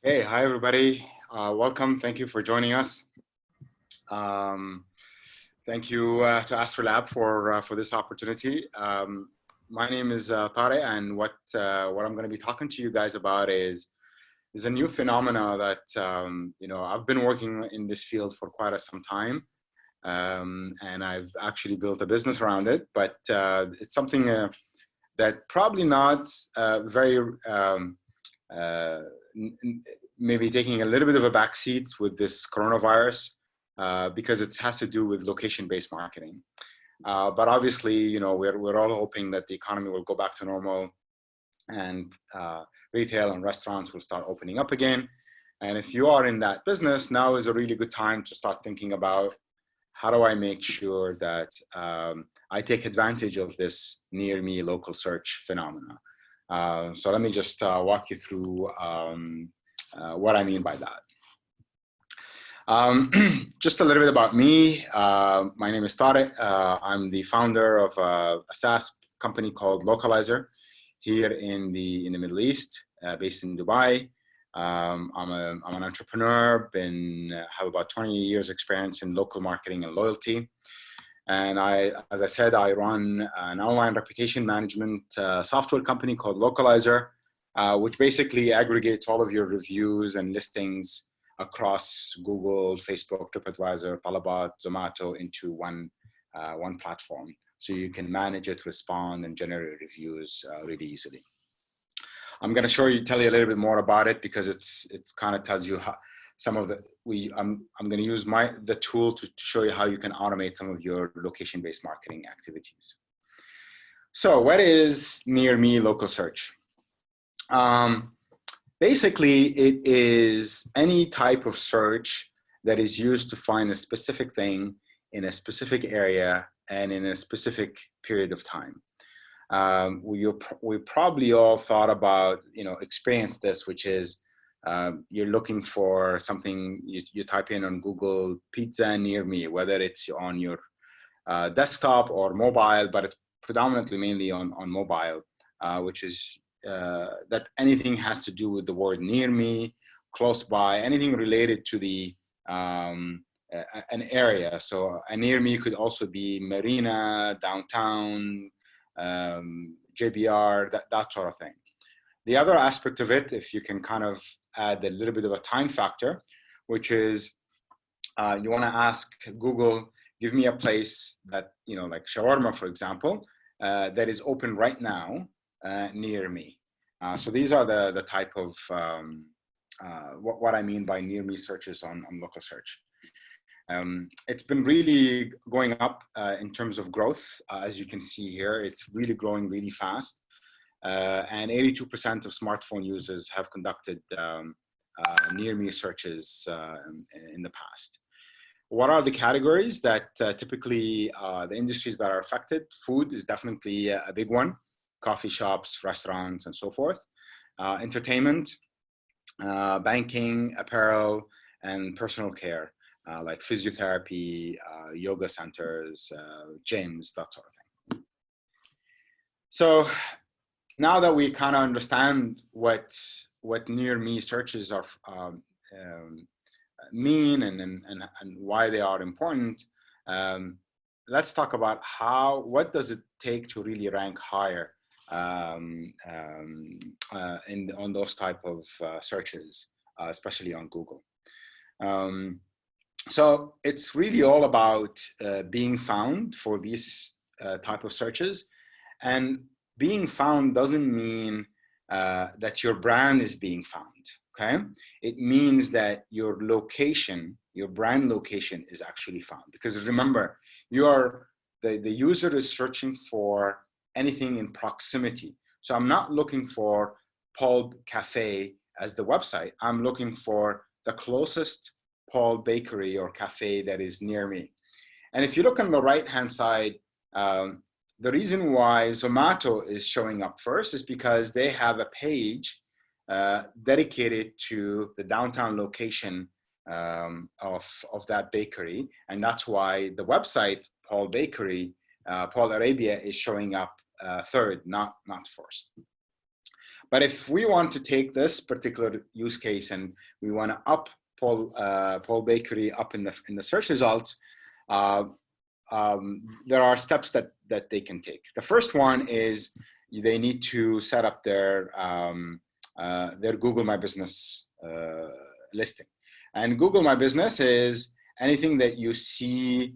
Hey, hi everybody. Welcome. Thank you for joining us. Thank you to Astrolab for this opportunity. My name is Tare, and what I'm going to be talking to you guys about is a new phenomena that I've been working in this field for quite some time, and I've actually built a business around it. But it's something that probably not very maybe taking a little bit of a backseat with this coronavirus because it has to do with location-based marketing. But obviously, we're all hoping that the economy will go back to normal and retail and restaurants will start opening up again. And if you are in that business, now is a really good time to start thinking about how do I make sure that I take advantage of this near me local search phenomena. So let me just walk you through what I mean by that. Just a little bit about me. My name is Tariq. I'm the founder of a SaaS company called Localizer here in the Middle East, based in Dubai. I'm an entrepreneur, have about 20 years experience in local marketing and loyalty. And as I said, I run an online reputation management software company called Localizer, which basically aggregates all of your reviews and listings across Google, Facebook, TripAdvisor, Talabat, Zomato into one platform. So you can manage it, respond, and generate reviews really easily. I'm going to tell you a little bit more about it because it's kind of tells you how some of I'm going to use the tool to show you how you can automate some of your location-based marketing activities. So what is near me local search? Basically, it is any type of search that is used to find a specific thing in a specific area and in a specific period of time. We probably all thought about, experienced this, which is you're looking for something, you type in on Google, pizza near me, whether it's on your desktop or mobile, but it's predominantly mainly on mobile, which is that anything has to do with the word near me, close by, anything related to the an area. So a near me could also be Marina, downtown, JBR, that sort of thing. The other aspect of it, if you can kind of add a little bit of a time factor, which is you want to ask Google, give me a place that, like shawarma, for example, that is open right now near me. So these are the type of what I mean by near me searches on local search. It's been really going up in terms of growth. As you can see here, it's really growing really fast. And 82% of smartphone users have conducted near me searches in the past. What are the categories that typically the industries that are affected? Food is definitely a big one. Coffee shops, restaurants, and so forth. Entertainment, banking, apparel, and personal care, like physiotherapy, yoga centers, gyms, that sort of thing. So now that we kind of understand what near me searches are mean and why they are important, let's talk about what does it take to really rank higher on those type of searches, especially on Google. So it's really all about being found for these type of searches. And being found doesn't mean that your brand is being found, okay? It means that your location, your brand location is actually found. Because remember, the user is searching for anything in proximity. So I'm not looking for Paul Cafe as the website. I'm looking for the closest Paul Bakery or cafe that is near me. And if you look on the right-hand side, the reason why Zomato is showing up first is because they have a page dedicated to the downtown location of that bakery. And that's why the website, Paul Bakery, Paul Arabia, is showing up third, not first. But if we want to take this particular use case and we want to up Paul Bakery up in the search results, there are steps that they can take. The first one is they need to set up their Google My Business listing. And Google My Business is anything that you see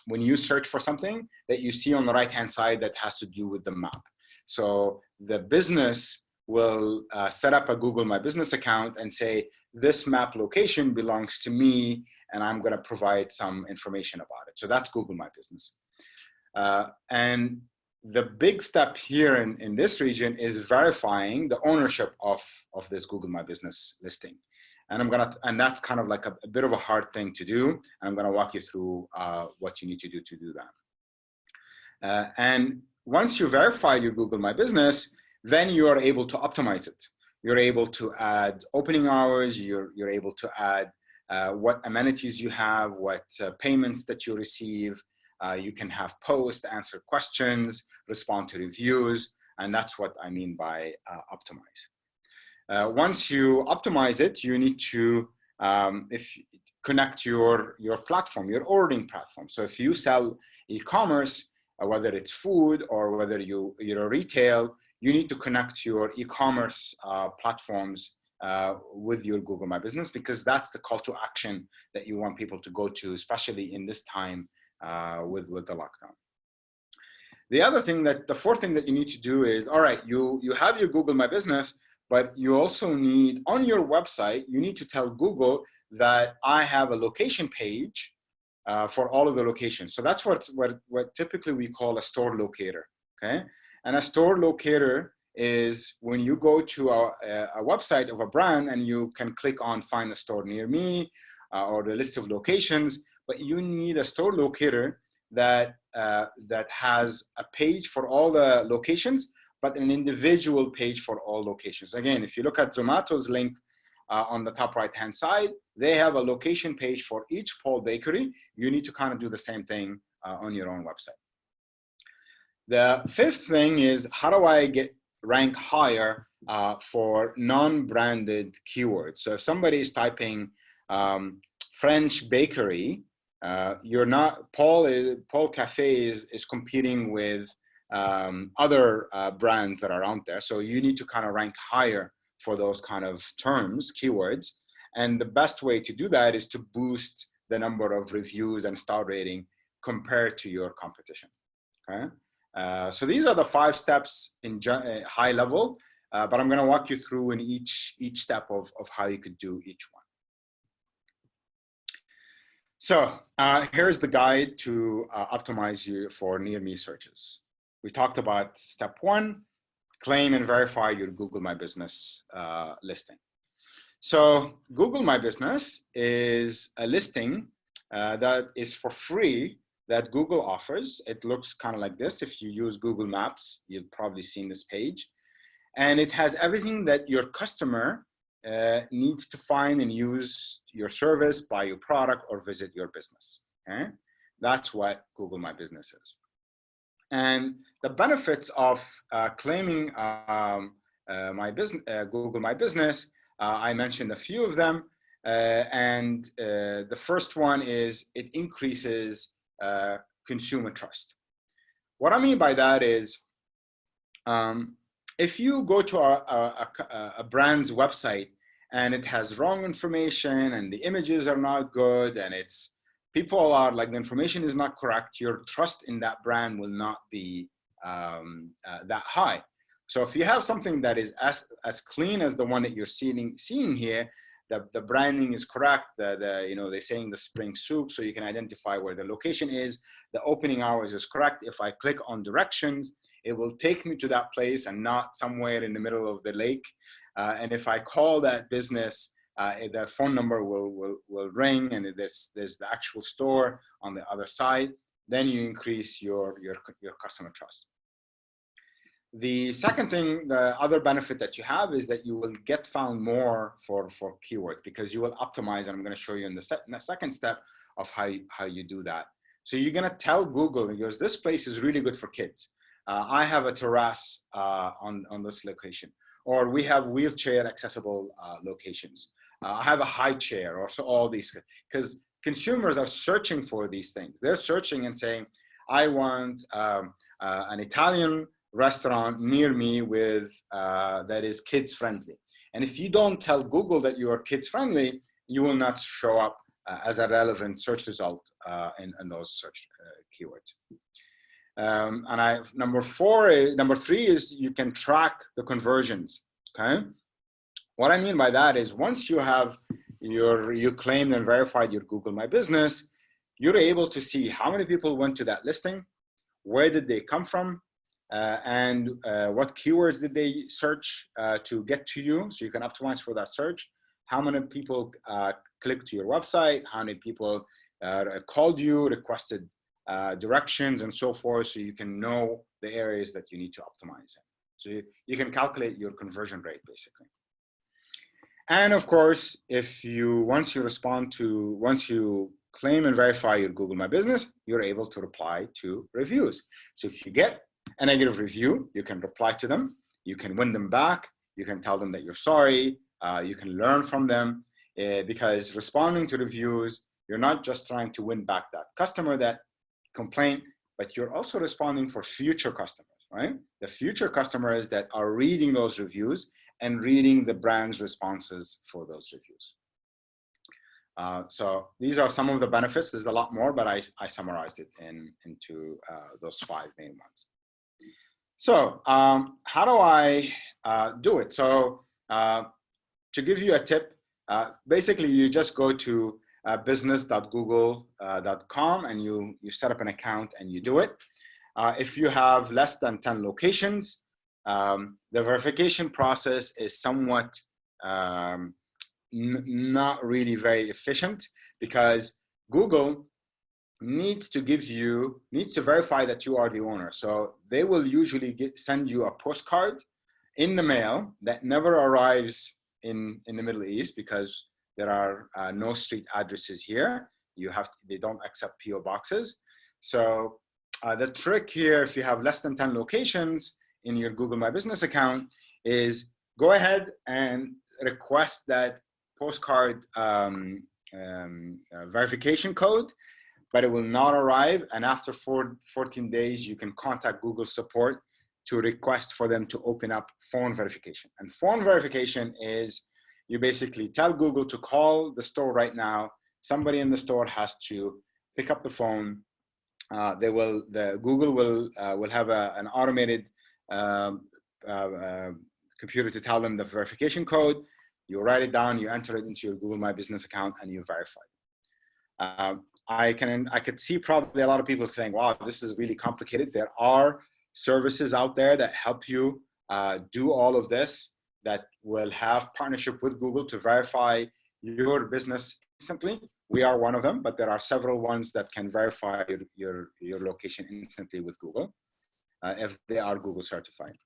when you search for something that you see on the right-hand side that has to do with the map. So the business will set up a Google My Business account and say, this map location belongs to me, and I'm going to provide some information about it. So that's Google My Business. And the big step here in this region is verifying the ownership of this Google My Business listing. And that's kind of like a bit of a hard thing to do. And I'm going to walk you through what you need to do that. And once you verify your Google My Business, then you are able to optimize it. You're able to add opening hours. You're able to add what amenities you have, what payments that you receive. You can have posts, answer questions, respond to reviews, and that's what I mean by optimize. Once you optimize it, you need to connect your platform, your ordering platform. So if you sell e-commerce, whether it's food or whether you're a retail, you need to connect your e-commerce platforms with your Google My Business, because that's the call to action that you want people to go to, especially in this time with the lockdown. The fourth thing that you need to do is, all right, you have your Google My Business, but you also need, on your website, you need to tell Google that I have a location page for all of the locations. So that's what typically we call a store locator, okay? And a store locator is when you go to a website of a brand and you can click on find a store near me or the list of locations, but you need a store locator that has a page for all the locations, but an individual page for all locations. Again, if you look at Zomato's link on the top right-hand side, they have a location page for each Paul Bakery. You need to kind of do the same thing on your own website. The fifth thing is, how do I rank higher for non-branded keywords? So if somebody is typing French bakery, you're not, Paul Cafe is competing with other brands that are out there. So you need to kind of rank higher for those kind of terms, keywords. And the best way to do that is to boost the number of reviews and star rating compared to your competition, okay? So these are the 5 steps in high level, but I'm gonna walk you through in each step of how you could do each one. So here's the guide to optimize you for near me searches. We talked about step 1, claim and verify your Google My Business listing. So Google My Business is a listing that is for free that Google offers. It looks kind of like this. If you use Google Maps, you've probably seen this page. And it has everything that your customer needs to find and use your service, buy your product, or visit your business, okay? That's what Google My Business is. And the benefits of claiming Google My Business, I mentioned a few of them. The first one is it increases consumer trust. What I mean by that is, if you go to a brand's website and it has wrong information and the images are not good and people are like, the information is not correct, your trust in that brand will not be that high. So if you have something that is as clean as the one that you're seeing here, the branding is correct, they're saying the spring soup, so you can identify where the location is, the opening hours is correct. If I click on directions, it will take me to that place and not somewhere in the middle of the lake. And if I call that business, the phone number will ring, and there's the actual store on the other side. Then you increase your customer trust. The second thing, the other benefit that you have is that you will get found more for keywords, because you will optimize, and I'm going to show you in the second step of how you do that. So you're going to tell Google, because this place is really good for kids. I have a terrace on this location, or we have wheelchair accessible locations. I have a high chair, or so all these, because consumers are searching for these things. They're searching and saying, I want an Italian restaurant near me with that is kids friendly. And if you don't tell Google that you are kids friendly, you will not show up as a relevant search result in those search keywords. Number three is you can track the conversions. Okay, what I mean by that is once you have you claimed and verified your Google My Business, you're able to see how many people went to that listing, where did they come from, and what keywords did they search to get to you, so you can optimize for that search. How many people clicked to your website, how many people called you, requested directions, and so forth, so you can know the areas that you need to optimize in. So you can calculate your conversion rate, basically. And of course, once you claim and verify your Google My Business, you're able to reply to reviews. So if you get a negative review, you can reply to them, you can win them back, you can tell them that you're sorry, you can learn from them, because responding to reviews, you're not just trying to win back that customer that complaint, but you're also responding for future customers, right? The future customers that are reading those reviews and reading the brand's responses for those reviews. So these are some of the benefits. There's a lot more, but I summarized it into those 5 main ones. So how do I do it? So to give you a tip, basically you just go to business.google.com and you set up an account and you do it. If you have less than 10 locations, the verification process is somewhat not really very efficient, because Google needs to verify that you are the owner. So they will usually send you a postcard in the mail that never arrives in the Middle East, because there are no street addresses here. They don't accept PO boxes. So the trick here, if you have less than 10 locations in your Google My Business account, is go ahead and request that postcard verification code, but it will not arrive. And after 14 days, you can contact Google support to request for them to open up phone verification. And phone verification is, you basically tell Google to call the store right now. Somebody in the store has to pick up the phone. Google will have an automated computer to tell them the verification code. You write it down, you enter it into your Google My Business account, and you verify it. I could see probably a lot of people saying, wow, this is really complicated. There are services out there that help you do all of this, that will have partnership with Google to verify your business instantly. We are one of them, but there are several ones that can verify your location instantly with Google if they are Google certified.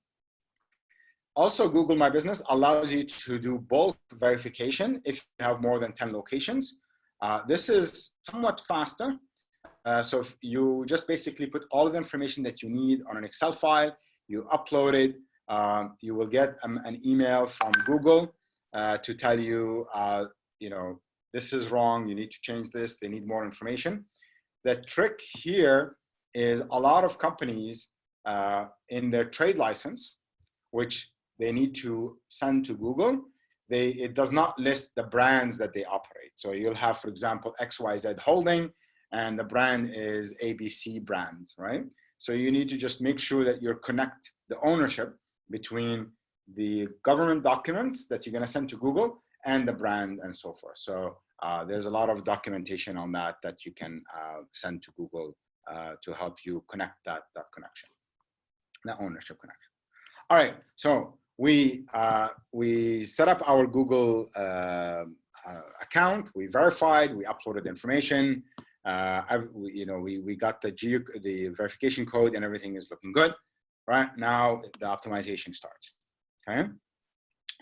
Also, Google My Business allows you to do bulk verification if you have more than 10 locations. This is somewhat faster. So if you just basically put all the information that you need on an Excel file, you upload it, you will get an email from Google to tell you, this is wrong, you need to change this, they need more information. The trick here is a lot of companies in their trade license, which they need to send to Google, it does not list the brands that they operate. So you'll have, for example, XYZ Holding, and the brand is ABC brand, right? So you need to just make sure that you connect the ownership between the government documents that you're gonna send to Google and the brand and so forth. So there's a lot of documentation on that you can send to Google to help you connect that connection, that ownership connection. All right, so we set up our Google account, we verified, we uploaded the information, we got the verification code, and everything is looking good. Right now, the optimization starts. Okay,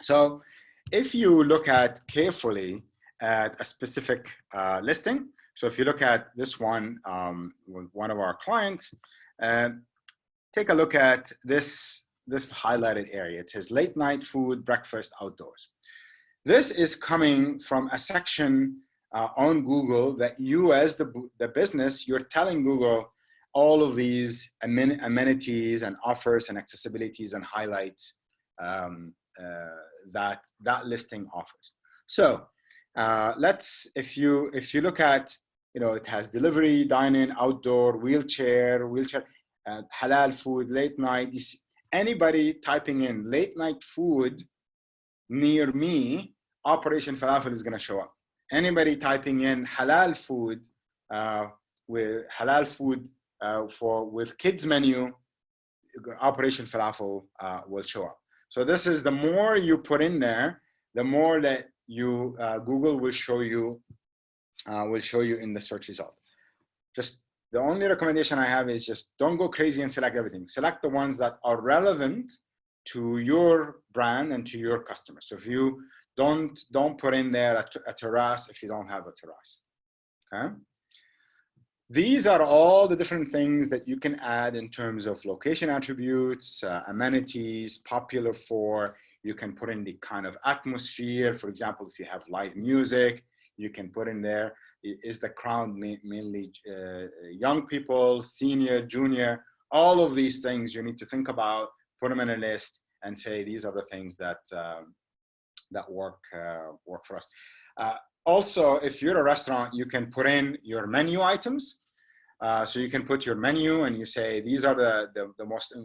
so if you look carefully at a specific listing, so if you look at this one with one of our clients, take a look at this highlighted area. It says late night food, breakfast, outdoors. This is coming from a section on Google that you as the business, you're telling Google all of these amenities and offers and accessibilities and highlights that listing offers. So if you look at, it has delivery, dine-in, outdoor, wheelchair, halal food, late night. Anybody typing in late night food near me, Operation Falafel is going to show up. Anybody typing in halal food with kids menu, Operation Falafel will show up. So this is, the more you put in there, the more that you Google will show you in the search result. Just the only recommendation I have is just don't go crazy and select everything. Select the ones that are relevant to your brand and to your customers. So if you don't put in there a terrace if you don't have a terrace. Okay. These are all the different things that you can add in terms of location attributes, amenities, popular for. You can put in the kind of atmosphere. For example, if you have live music, you can put in there, is the crowd mainly young people, senior, junior? All of these things you need to think about, put them in a list and say, these are the things that work for us. Also, if you're a restaurant, you can put in your menu items. So you can put your menu and you say, these are the most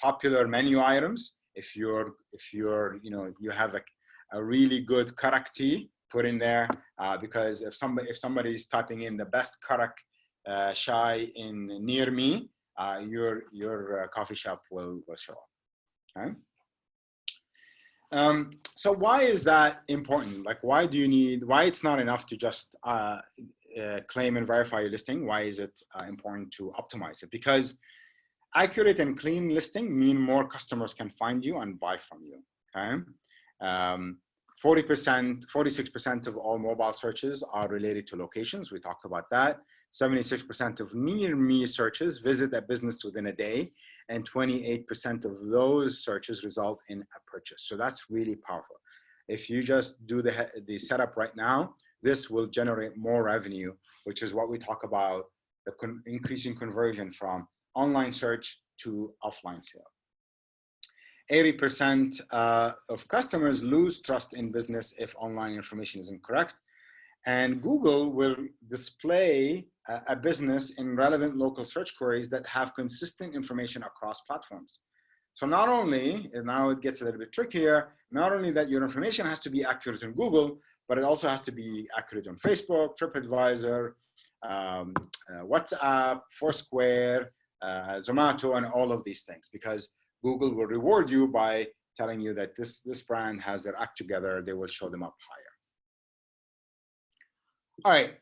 popular menu items. If you have a really good karak tea, put in there, because if somebody's typing in the best karak chai near me, your coffee shop will show up. Okay. So why is that important? Like, why it's not enough to just claim and verify your listing? Why is it important to optimize it? Because accurate and clean listing mean more customers can find you and buy from you. Okay. 46% of all mobile searches are related to locations. We talked about that. 76% of near me searches visit a business within a day, and 28% of those searches result in a purchase. So that's really powerful. If you just do the setup right now, this will generate more revenue, which is what we talk about, the increasing conversion from online search to offline sale. 80% of customers lose trust in business if online information is incorrect. And Google will display a business in relevant local search queries that have consistent information across platforms. So not only, and now it gets a little bit trickier, not only that your information has to be accurate in Google, but it also has to be accurate on Facebook, TripAdvisor, WhatsApp, Foursquare, Zomato, and all of these things, because Google will reward you by telling you that this brand has their act together. They will show them up higher. All right,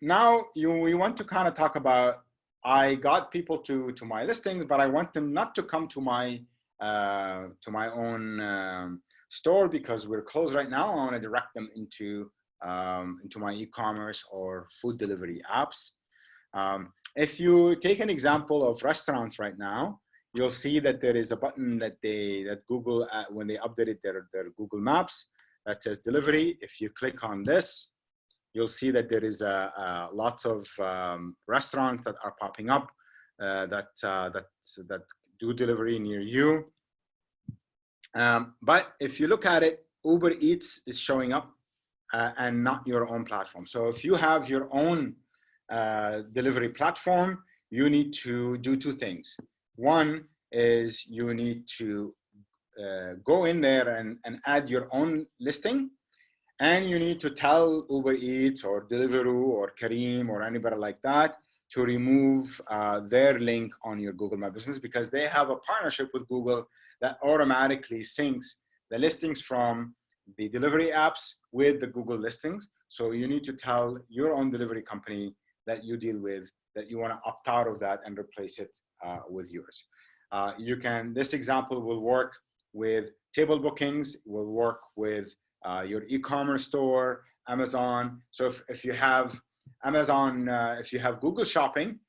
now we want to kind of talk about, I got people to my listings, but I want them not to come to my own store because we're closed right now. I want to direct them into my e-commerce or food delivery apps. If you take an example of restaurants right now, you'll see that there is a button that Google, when they updated their Google Maps, that says delivery. If you click on this, you'll see that there is lots of restaurants that are popping up that do delivery near you. But if you look at it, Uber Eats is showing up and not your own platform. So if you have your own delivery platform, you need to do two things. One is you need to go in there and add your own listing. And you need to tell Uber Eats or Deliveroo or Careem or anybody like that to remove their link on your Google My Business, because they have a partnership with Google that automatically syncs the listings from the delivery apps with the Google listings. So you need to tell your own delivery company that you deal with that you want to opt out of that and replace it with yours. This example will work with table bookings, will work with your e-commerce store, Amazon. So if you have Amazon, if you have Google Shopping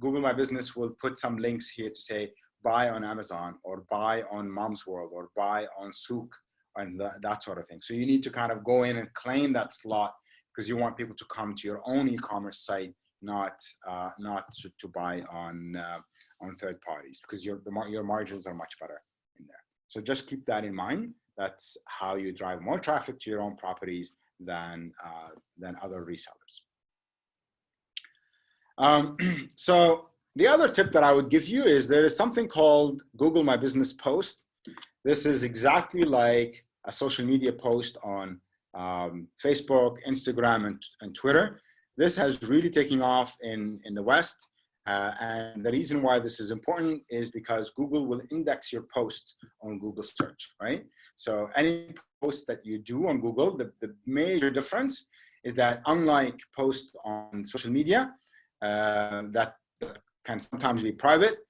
Google My Business will put some links here to say, buy on Amazon or buy on Mom's World or buy on Souk and that sort of thing. So you need to kind of go in and claim that slot because you want people to come to your own e-commerce site, not to buy on third parties, because your margins are much better in there. So just keep that in mind. That's how you drive more traffic to your own properties than other resellers. So the other tip that I would give you is there is something called Google My Business Post. This is exactly like a social media post on Facebook, Instagram, and Twitter. This has really taken off in the West. And the reason why this is important is because Google will index your posts on Google search, right? So any post that you do on Google, the major difference is that unlike posts on social media, that can sometimes be private,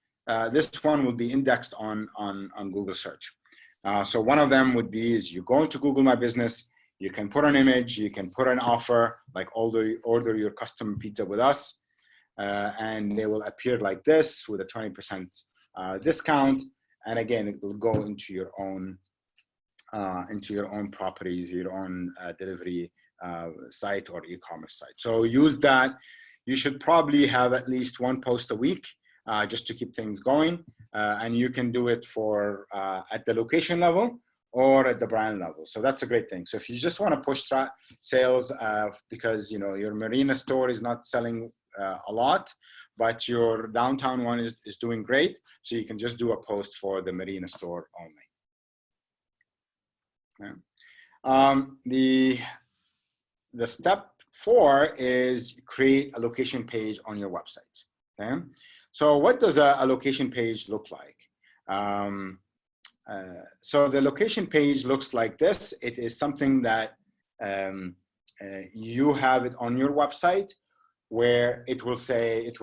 this one will be indexed on Google search. So one of them would be is you go into Google My Business, you can put an image, you can put an offer, like order your custom pizza with us, and they will appear like this with a 20% discount. And again, it will go into your own properties, your own delivery site or e-commerce site. So use that. You should probably have at least one post a week just to keep things going. And you can do it for at the location level or at the brand level. So that's a great thing. So if you just want to push sales because your marina store is not selling a lot, but your downtown one is doing great, so you can just do a post for the marina store only. Okay. The step 4 is create a location page on your website. Okay, so what does a location page look like? So the location page looks like this. It is something that you have it on your website, where it will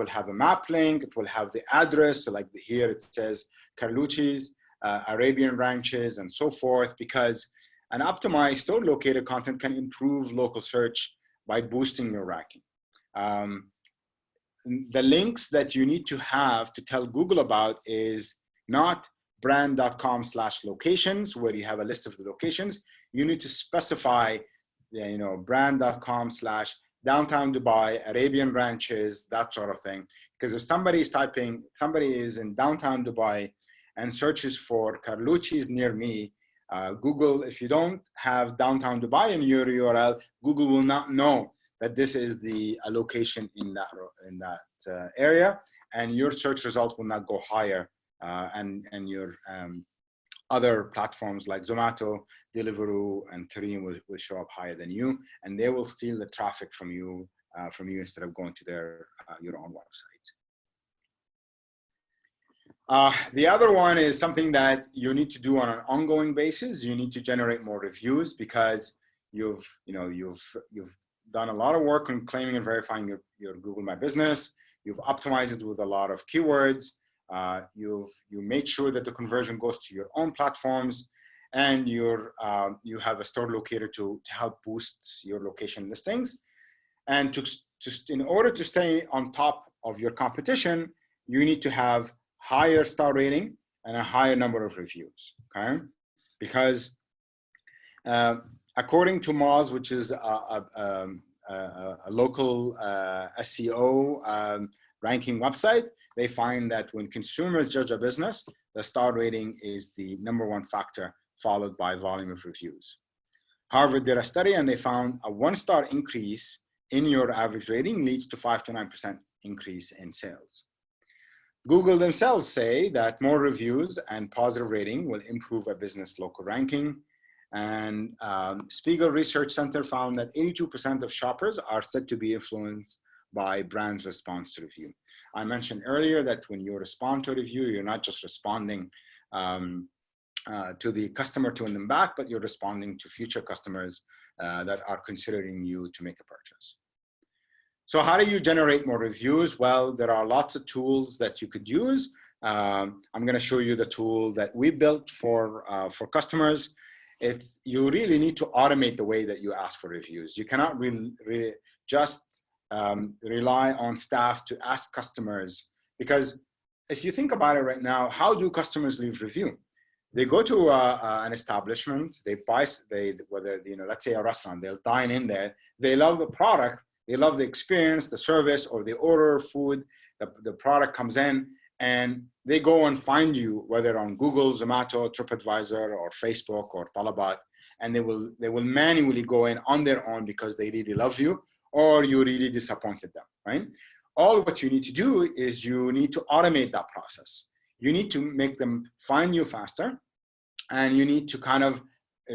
have a map link, it will have the address. So like here it says Carlucci's, Arabian Ranches, and so forth, because an optimized store locator content can improve local search by boosting your ranking. The links that you need to have to tell Google about is not brand.com/locations, where you have a list of the locations. You need to specify, brand.com/downtown Dubai, Arabian Ranches, that sort of thing. Because if somebody is in downtown Dubai and searches for Carlucci's near me, Google, if you don't have downtown Dubai in your URL, Google will not know that this is a location in that area, and your search result will not go higher, and your other platforms like Zomato, Deliveroo, and Careem will show up higher than you, and they will steal the traffic from you instead of going to your own website. The other one is something that you need to do on an ongoing basis. You need to generate more reviews, because you've done a lot of work on claiming and verifying your Google My Business. You've optimized it with a lot of keywords. You made sure that the conversion goes to your own platforms, and you have a store locator to help boost your location listings. And in order to stay on top of your competition, you need to have higher star rating and a higher number of reviews. Okay, because according to Moz, which is a local SEO ranking website, they find that when consumers judge a business, the star rating is the #1 factor, followed by volume of reviews. Harvard did a study, and they found a 1-star increase in your average rating leads to 5 to 9% increase in sales. Google themselves say that more reviews and positive rating will improve a business local ranking. And Spiegel Research Center found that 82% of shoppers are said to be influenced by brands' response to review. I mentioned earlier that when you respond to a review, you're not just responding to the customer to win them back, but you're responding to future customers that are considering you to make a purchase. So how do you generate more reviews? Well, there are lots of tools that you could use. I'm going to show you the tool that we built for customers. You really need to automate the way that you ask for reviews. You cannot really just rely on staff to ask customers, because if you think about it right now, how do customers leave review? They go to an establishment, they buy, whether, let's say a restaurant, they'll dine in there, they love the product, they love the experience, the service, or they order food, the product comes in, and they go and find you, whether on Google, Zomato, TripAdvisor, or Facebook, or Talabat, and they will manually go in on their own because they really love you, or you really disappointed them, right? All what you need to do is you need to automate that process. You need to make them find you faster, and you need to kind of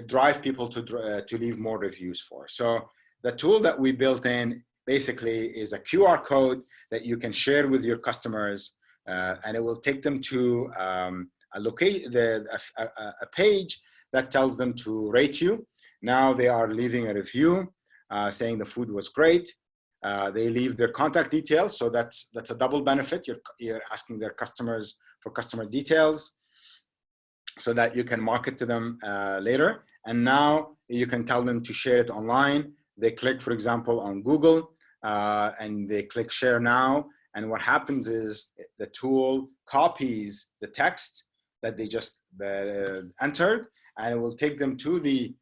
drive people to leave more reviews for. So the tool that we built in basically is a QR code that you can share with your customers, and it will take them to a page that tells them to rate you. Now they are leaving a review saying the food was great. They leave their contact details, so that's a double benefit. You're asking their customers for customer details so that you can market to them later. And now you can tell them to share it online. They click, for example, on Google, and they click share now. And what happens is the tool copies the text that they just entered, and it will take them to the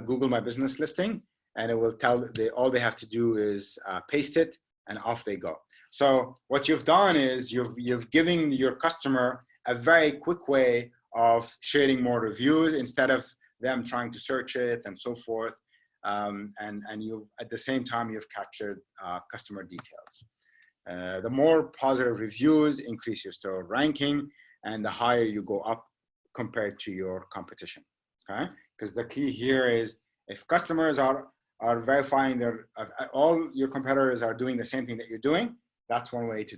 Google My Business listing, and it will tell all they have to do is paste it, and off they go. So what you've done is you've given your customer a very quick way of sharing more reviews instead of them trying to search it and so forth. And you, at the same time, you've captured customer details. The more positive reviews increase your store ranking, and the higher you go up compared to your competition. Okay, because the key here is if customers are verifying all your competitors are doing the same thing that you're doing, that's one way to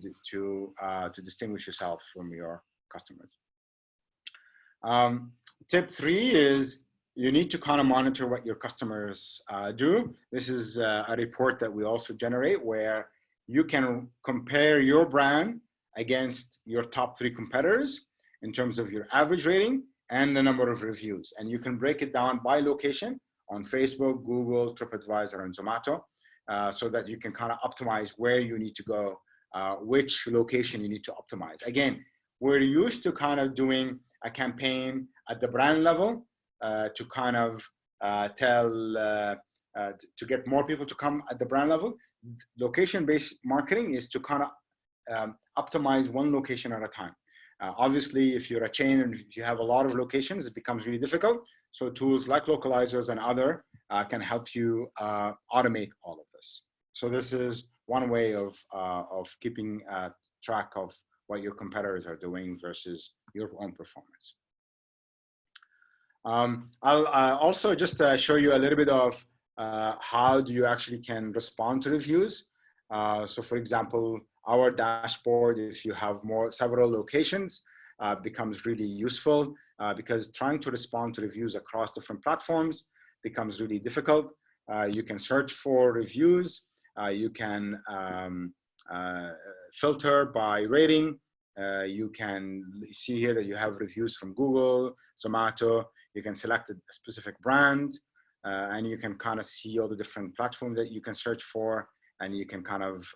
distinguish yourself from your customers. Tip 3 is you need to kind of monitor what your customers do. This is a report that we also generate where you can compare your brand against your top 3 competitors in terms of your average rating and the number of reviews. And you can break it down by location on Facebook, Google, TripAdvisor, and Zomato, so that you can kind of optimize where you need to go, which location you need to optimize. Again, we're used to kind of doing a campaign at the brand level to kind of to get more people to come at the brand level. Location-based marketing is to kind of optimize one location at a time. Obviously, if you're a chain and if you have a lot of locations, it becomes really difficult. So tools like localizers and other can help you automate all of this. So this is one way of keeping track of what your competitors are doing versus your own performance. I'll also just show you a little bit of how do you actually can respond to reviews. So for example, our dashboard, if you have several locations, becomes really useful because trying to respond to reviews across different platforms becomes really difficult. You can search for reviews. You can filter by rating. You can see here that you have reviews from Google, Zomato. You can select a specific brand, and you can kind of see all the different platforms that you can search for, and you can kind of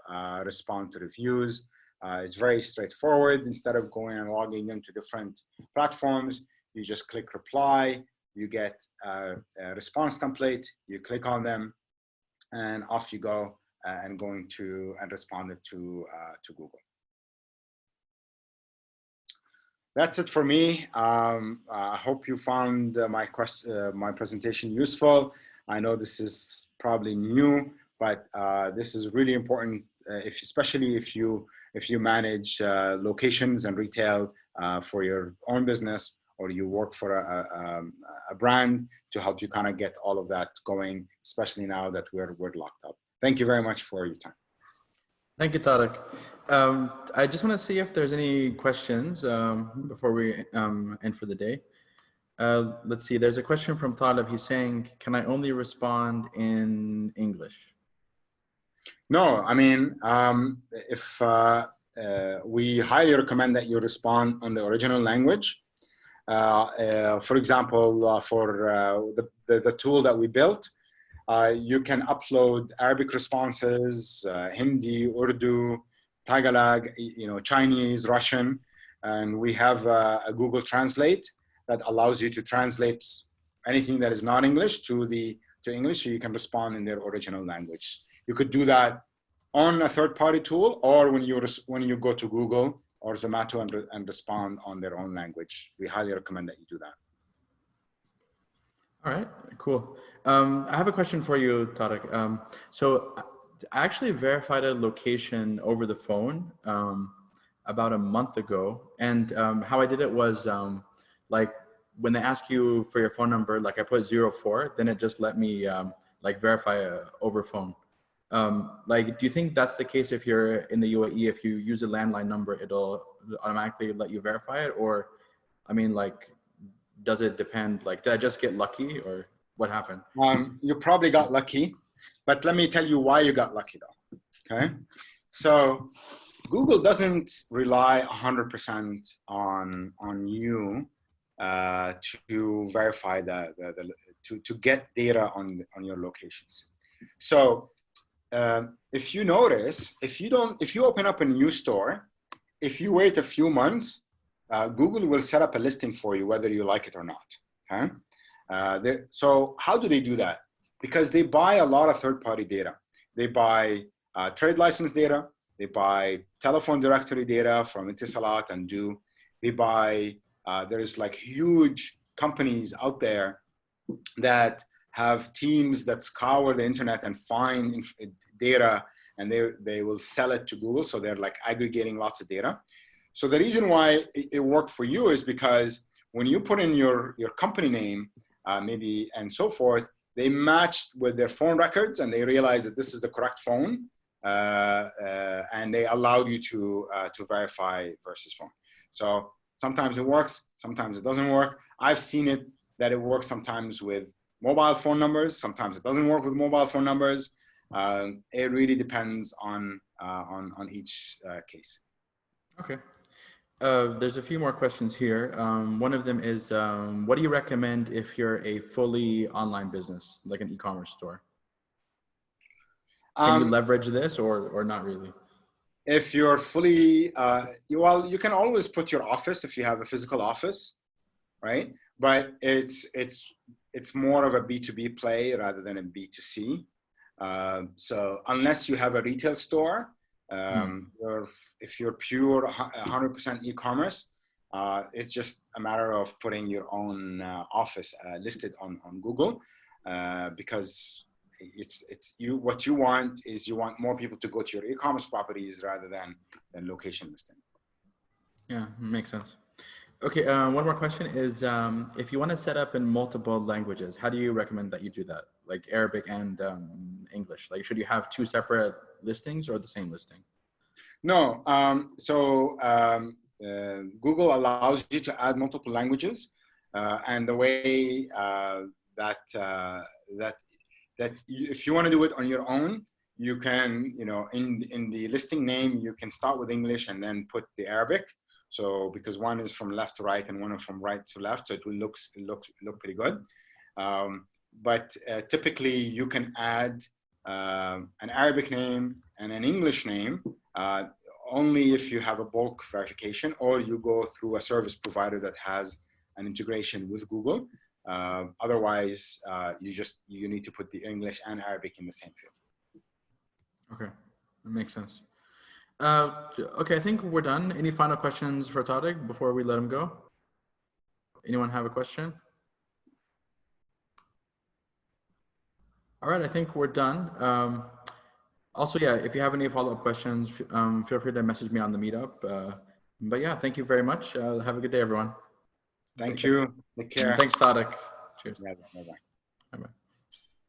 respond to reviews. It's very straightforward. Instead of going and logging into different platforms, you just click reply, you get a response template, you click on them, and off you go and respond it to Google. That's it for me. I hope you found my presentation useful. I know this is probably new, but this is really important, especially if you manage locations and retail for your own business, or you work for a brand, to help you kind of get all of that going, especially now that we're locked up. Thank you very much for your time. Thank you, Tariq. I just want to see if there's any questions before we end for the day. Let's see, there's a question from Talib. He's saying, can I only respond in English? No, I mean, if we highly recommend that you respond on the original language. For example, for the tool that we built, You can upload Arabic responses, Hindi, Urdu, Tagalog, Chinese, Russian, and we have a Google Translate that allows you to translate anything that is not English to English, so you can respond in their original language. You could do that on a third-party tool, or when you go to Google or Zomato and respond on their own language. We highly recommend that you do that. All right, cool. I have a question for you, Tariq. So I actually verified a location over the phone about a month ago. And how I did it was like when they ask you for your phone number, like I put 04, then it just let me like verify over phone. Like, do you think that's the case if you're in the UAE, if you use a landline number, it'll automatically let you verify it? Or, I mean, like, does it depend? Like, did I just get lucky or what happened? You probably got lucky, but let me tell you why you got lucky though, okay? So Google doesn't rely 100% on you to verify to get data on your locations. So if you notice, if you open up a new store, if you wait a few months, Google will set up a listing for you, whether you like it or not. Okay? So how do they do that? Because they buy a lot of third-party data. They buy trade license data. They buy telephone directory data from Etisalat and Do. They buy, there's like huge companies out there that have teams that scour the internet and find data, and they will sell it to Google. So they're like aggregating lots of data. So the reason why it worked for you is because when you put in your company name, maybe, and so forth, they matched with their phone records and they realized that this is the correct phone, and they allowed you to verify versus phone. So sometimes it works, sometimes it doesn't work. I've seen it that it works sometimes with mobile phone numbers, sometimes it doesn't work with mobile phone numbers. It really depends on each case. Okay. There's a few more questions here. One of them is, what do you recommend if you're a fully online business, like an e-commerce store? Can you leverage this or not really? If you're fully, well, you can always put your office if you have a physical office, right? But it's more of a B2B play rather than a B2C. So unless you have a retail store, if you're pure 100% e-commerce, it's just a matter of putting your own office listed on Google, because what you want is you want more people to go to your e-commerce properties rather than location listing. Yeah, makes sense. Okay, one more question is, if you want to set up in multiple languages, how do you recommend that you do that? Like Arabic and English? Like, should you have two separate listings or the same listing? No, Google allows you to add multiple languages, and the way that if you want to do it on your own, you can, in the listing name, you can start with English and then put the Arabic. So because one is from left to right and one is from right to left, so it will look pretty good. But typically you can add an Arabic name and an English name only if you have a bulk verification, or you go through a service provider that has an integration with Google. Otherwise, you need to put the English and Arabic in the same field. Okay, that makes sense. Okay, I think we're done. Any final questions for Tariq before we let him go? Anyone have a question? All right, I think we're done. Also, yeah, if you have any follow-up questions, feel free to message me on the meetup. But yeah, thank you very much. Have a good day, everyone. Thank you. Take care. Thanks, Tariq. Cheers. Yeah, bye-bye. Bye-bye.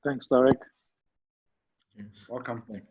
Thanks, Tariq. Cheers. Welcome. Thanks.